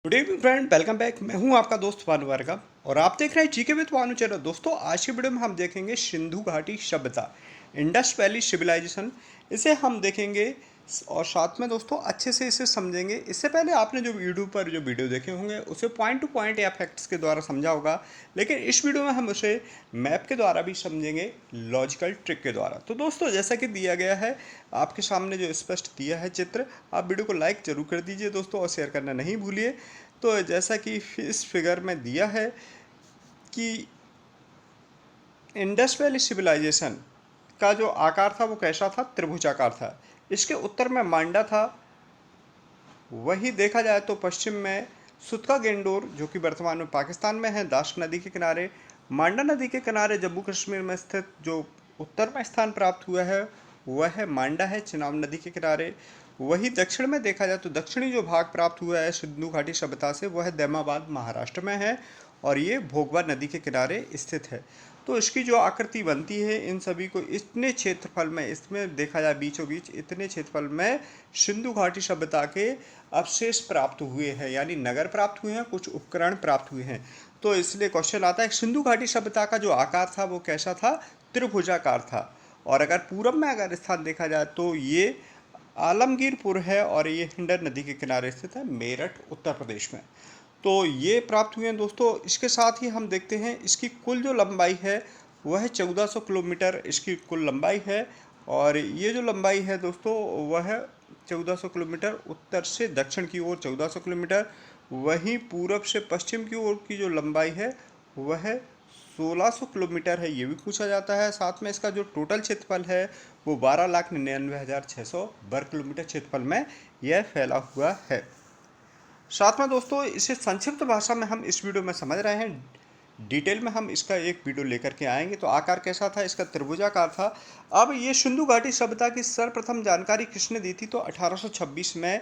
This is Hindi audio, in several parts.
Good evening friend, welcome back. मैं हूं आपका दोस्त भानु वर्गा और आप देख रहे हैं जीके विद भानु चैनल। दोस्तों, आज की वीडियो में हम देखेंगे सिंधु घाटी सभ्यता, इंडस वैली सिविलाइजेशन। इसे हम देखेंगे और साथ में दोस्तों अच्छे से इसे समझेंगे। इससे पहले आपने जो यूट्यूब पर जो वीडियो देखे होंगे उसे पॉइंट टू पॉइंट या फैक्ट्स के द्वारा समझा होगा, लेकिन इस वीडियो में हम उसे मैप के द्वारा भी समझेंगे, लॉजिकल ट्रिक के द्वारा। तो दोस्तों, जैसा कि दिया गया है आपके सामने जो स्पष्ट दिया है चित्र, आप वीडियो को लाइक जरूर कर दीजिए दोस्तों और शेयर करना नहीं भूलिए। तो जैसा कि इस फिगर में दिया है कि इंडस वैली सिविलाइजेशन का जो आकार था वो कैसा था, त्रिभुजाकार था। इसके उत्तर में मांडा था। वही देखा जाए तो पश्चिम में सुतका गेंडोर, जो कि वर्तमान में पाकिस्तान में है, दाश नदी के किनारे। मांडा नदी के किनारे जम्मू कश्मीर में स्थित जो उत्तर में स्थान प्राप्त हुआ है वह है मांडा है, चिनाब नदी के किनारे। वही दक्षिण में देखा जाए तो दक्षिणी जो भाग प्राप्त हुआ है सिंधु घाटी सभ्यता से वह है दैमाबाद, महाराष्ट्र में है और ये भोगवा नदी के किनारे स्थित है। तो इसकी जो आकृति बनती है इन सभी को इतने क्षेत्रफल में, इसमें देखा जाए बीचों बीच इतने क्षेत्रफल में सिंधु घाटी सभ्यता के अवशेष प्राप्त हुए हैं, यानी नगर प्राप्त हुए हैं, कुछ उपकरण प्राप्त हुए हैं। तो इसलिए क्वेश्चन आता है सिंधु घाटी सभ्यता का जो आकार था वो कैसा था, त्रिभुजाकार था। और अगर पूरब में अगर स्थान देखा जाए तो ये आलमगीरपुर है और ये हिंडन नदी के किनारे स्थित है, मेरठ उत्तर प्रदेश में। तो ये प्राप्त हुए हैं दोस्तों। इसके साथ ही हम देखते हैं इसकी कुल जो लंबाई है वह 1400 किलोमीटर इसकी कुल लंबाई है। और ये जो लंबाई है दोस्तों वह 1400 किलोमीटर, उत्तर से दक्षिण की ओर 1400 किलोमीटर। वहीं पूरब से पश्चिम की ओर की जो लंबाई है वह 1600 किलोमीटर है, ये भी पूछा जाता है। साथ में इसका जो टोटल क्षेत्रफल है वो 12,99,600 वर्ग किलोमीटर क्षेत्रफल में यह फैला हुआ है। साथ में दोस्तों इसे संक्षिप्त भाषा में हम इस वीडियो में समझ रहे हैं, डिटेल में हम इसका एक वीडियो लेकर के आएंगे। तो आकार कैसा था इसका, त्रिभुजाकार था। अब ये सिंधु घाटी सभ्यता की सर्वप्रथम जानकारी किसने दी थी, तो 1826 में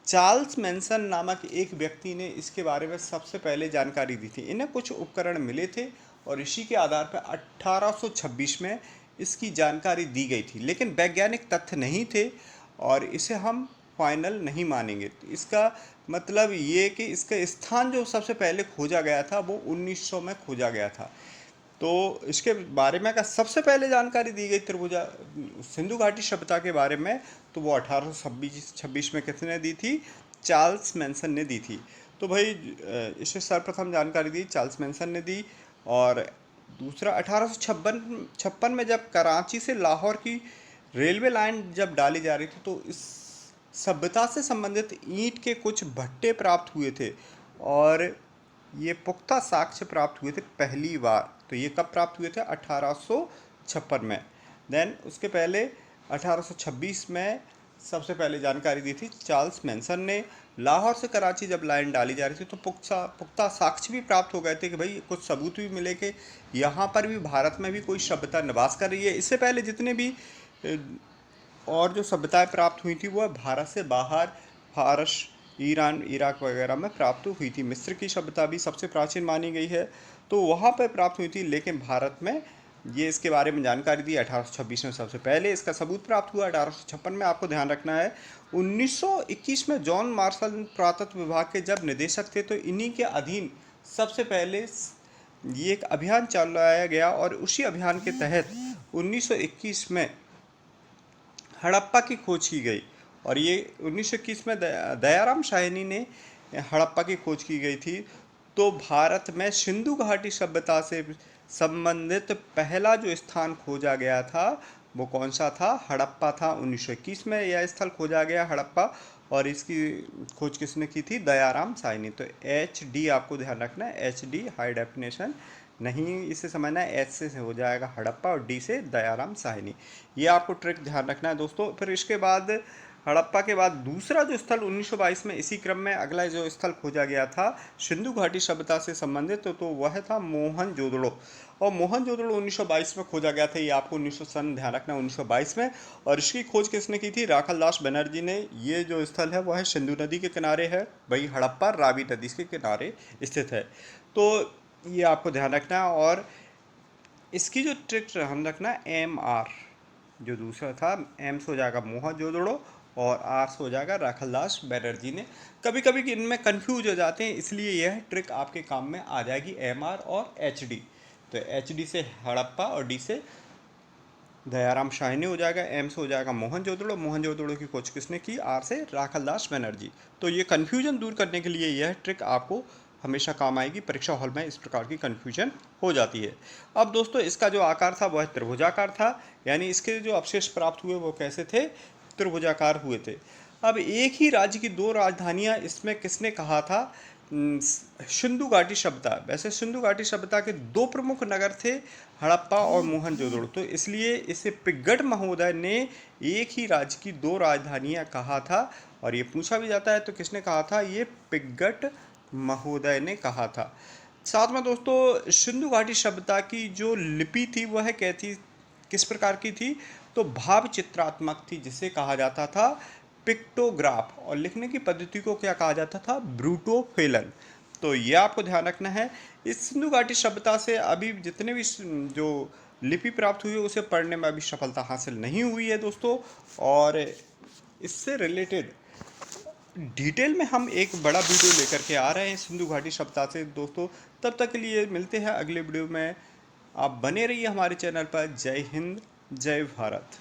चार्ल्स मैनसन नामक एक व्यक्ति ने इसके बारे में सबसे पहले जानकारी दी थी। इन्हें कुछ उपकरण मिले थे और इसी के आधार पर 1826 में इसकी जानकारी दी गई थी, लेकिन वैज्ञानिक तथ्य नहीं थे और इसे हम फाइनल नहीं मानेंगे। तो इसका मतलब ये कि इसका स्थान जो सबसे पहले खोजा गया था वो 1900 में खोजा गया था। तो इसके बारे में अगर सबसे पहले जानकारी दी गई त्रिभुजा सिंधु घाटी सभ्यता के बारे में तो वो 1826 में किसने दी थी, चार्ल्स मैनसन ने दी थी। तो भाई इसे सर्वप्रथम जानकारी दी चार्ल्स मैनसन ने दी। और दूसरा 1856 में जब कराची से लाहौर की रेलवे लाइन जब डाली जा रही थी तो इस सभ्यता से संबंधित ईंट के कुछ भट्टे प्राप्त हुए थे और ये पुख्ता साक्ष्य प्राप्त हुए थे पहली बार। तो ये कब प्राप्त हुए थे, 1856 में। देन उसके पहले 1826 में सबसे पहले जानकारी दी थी चार्ल्स मैनसन ने। लाहौर से कराची जब लाइन डाली जा रही थी तो पुख्ता साक्ष्य भी प्राप्त हो गए थे कि भाई कुछ सबूत भी मिले कि यहाँ पर भी, भारत में भी कोई सभ्यता निवास कर रही है। इससे पहले जितने भी और जो सभ्यताएं प्राप्त हुई थी वह भारत से बाहर, फारस, ईरान, इराक वगैरह में प्राप्त हुई थी। मिस्र की सभ्यता भी सबसे प्राचीन मानी गई है, तो वहाँ पर प्राप्त हुई थी। लेकिन भारत में ये इसके बारे में जानकारी दी 1826 में सबसे पहले। इसका सबूत प्राप्त हुआ 1856 में। आपको ध्यान रखना है 1921 में जॉन मार्शल पुरातत्व विभाग के जब निदेशक थे तो इन्हीं के अधीन सबसे पहले ये एक अभियान चलाया गया और उसी अभियान के तहत 1921 में हड़प्पा की खोज की गई। और ये 1921 में दयाराम साहनी ने हड़प्पा की खोज की गई थी। तो भारत में सिंधु घाटी सभ्यता से संबंधित पहला जो स्थान खोजा गया था वो कौन सा था, हड़प्पा था। 1921 में यह स्थल खोजा गया हड़प्पा और इसकी खोज किसने की थी, दयाराम साहनी। तो HD आपको ध्यान रखना है, HD हाई डेफिनेशन नहीं इसे समझना है, एच से हो जाएगा हड़प्पा और डी से दयाराम साहनी। ये आपको ट्रिक ध्यान रखना है दोस्तों। फिर इसके बाद हड़प्पा के बाद दूसरा जो स्थल 1922 में इसी क्रम में अगला जो स्थल खोजा गया था सिंधु घाटी सभ्यता से संबंधित तो वह था मोहनजोदड़ो। और मोहनजोदड़ो 1922 में खोजा गया था। ये आपको 1900 सन ध्यान रखना, 1922 में। और इसकी खोज किसने की थी, राखल दास बनर्जी ने। ये जो स्थल है वह सिंधु नदी के किनारे है, वही हड़प्पा रावी नदी के किनारे स्थित है। तो ये आपको ध्यान रखना है। और इसकी जो ट्रिक ध्यान रखना, MR जो दूसरा था, एम से हो जाएगा मोहनजोदड़ो और आर से हो जाएगा राखलदास बनर्जी ने। कभी कभी इनमें कंफ्यूज हो जाते हैं, इसलिए यह ट्रिक आपके काम में आ जाएगी, एम आर और एच डी। तो एच डी से हड़प्पा और डी से दयाराम शाही ने हो जाएगा, एम से हो जाएगा मोहनजोदड़ो, मोहनजोदड़ो की खोज किसने की, आर से राखलदास बनर्जी। तो ये कन्फ्यूजन दूर करने के लिए यह ट्रिक आपको हमेशा काम आएगी, परीक्षा हॉल में इस प्रकार की कन्फ्यूजन हो जाती है। अब दोस्तों इसका जो आकार था वह त्रिभुजाकार था, यानी इसके जो अवशेष प्राप्त हुए वो कैसे थे, त्रिभुजाकार हुए थे। अब एक ही राज्य की दो राजधानियां, इसमें किसने कहा था, सिंधु घाटी सभ्यता। वैसे सिंधु घाटी सभ्यता के दो प्रमुख नगर थे, हड़प्पा और मोहनजोदड़ो, तो इसलिए इसे पिग्गट महोदय ने एक ही राज्य की दो राजधानियां कहा था। और ये पूछा भी जाता है तो किसने कहा था, ये पिग्गट महोदय ने कहा था। साथ में दोस्तों सिंधु घाटी सभ्यता की जो लिपि थी वह कैसी, किस प्रकार की थी, तो भाव चित्रात्मक थी, जिसे कहा जाता था पिक्टोग्राफ। और लिखने की पद्धति को क्या कहा जाता था, ब्रूटोफेलन। तो ये आपको ध्यान रखना है। इस सिंधु घाटी सभ्यता से अभी जितने भी जो लिपि प्राप्त हुई है उसे पढ़ने में अभी सफलता हासिल नहीं हुई है दोस्तों। और इससे रिलेटेड डिटेल में हम एक बड़ा वीडियो लेकर के आ रहे हैं सिंधु घाटी सभ्यता से दोस्तों। तब तक के लिए मिलते हैं अगले वीडियो में। आप बने रहिए हमारे चैनल पर। जय हिंद, जय भारत।